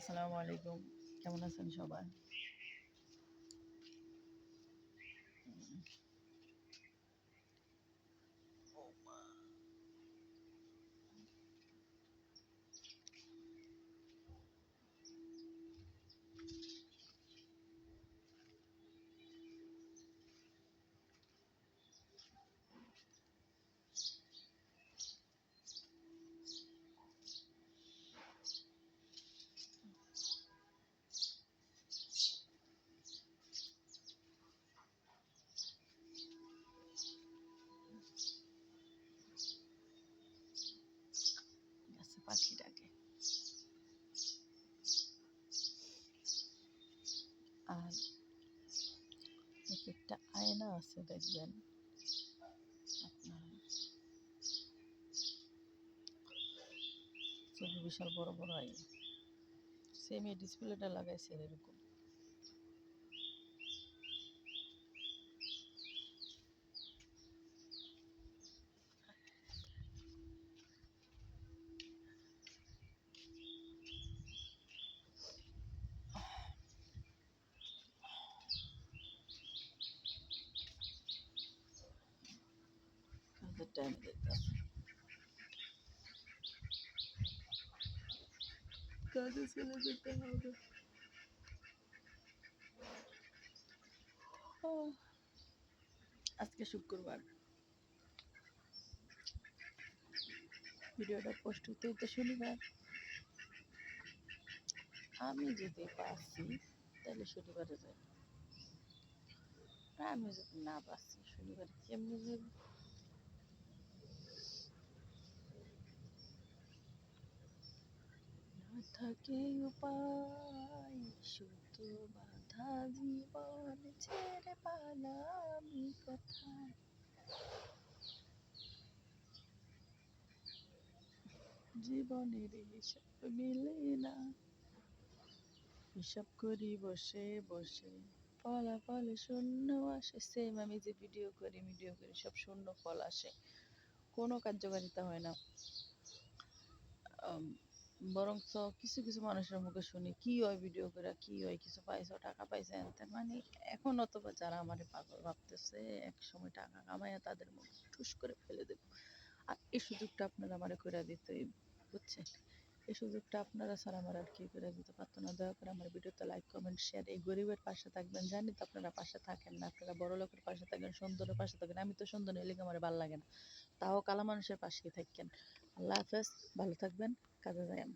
আসসালামু আলাইকুম, কেমন আছেন সবাই? গাছে পাখি ডাকে। আর এক একটা আয়না আছে, দেখবেন আপনারা, ছবি বিশাল বড় বড় আয়না, সেম এই ডিসপ্লেটা লাগাইছে এরকম। কাজের টাইমে দেখতে হবে, কাজে চলে যেতে হবে। আজকে শুক্রবার, ভিডিওটা পোস্ট হতেই তো শনিবার। আমি যদি পারছি তাহলে শনিবারে যাই, আমি যদি না পারছি শনিবারে কেমনি যাই? না থাকে উপায়, শুধু বাধা জীবন ছেড়ে পালামি কোথায়। জীবনের হিসাব মিলে না, হিসাব করি বসে বসে, ফলাফল শূন্য আসে। সেম আমি যে ভিডিও করি সব শূন্য ফল আসে, কোনো কার্যকারিতা হয় না। বরঞ্চ কিছু কিছু মানুষের মুখে শুনি কি হয় ভিডিও করে, কি হয় কিছু পাইছো, টাকা পাইছেন, তার মানে এখন অথবা যারা আমার পাগল ভাবতেছে এক সময় টাকা কামাইয়া তাদের মুখ ঠুস করে ফেলে দেব। আর এই সুযোগটা আপনারা আমার করে দিতে, বুঝছেন? এই সুযোগটা আপনারা ছাড়া আমার আর কি করে দিতে পারতো না। দয়া করে আমার ভিডিওতে লাইক কমেন্ট শেয়ার, এই গরিবের পাশে থাকবেন। জানি তো আপনারা পাশে থাকেন না, আপনারা বড় লোকের পাশে থাকেন, সুন্দরের পাশে থাকেন। আমি তো সুন্দর এলে আমার ভালো লাগে না, তাও কালা মানুষের পাশেই থাকেন। আল্লাহ হাফেজ, ভালো থাকবেন, কাজে যায়েন।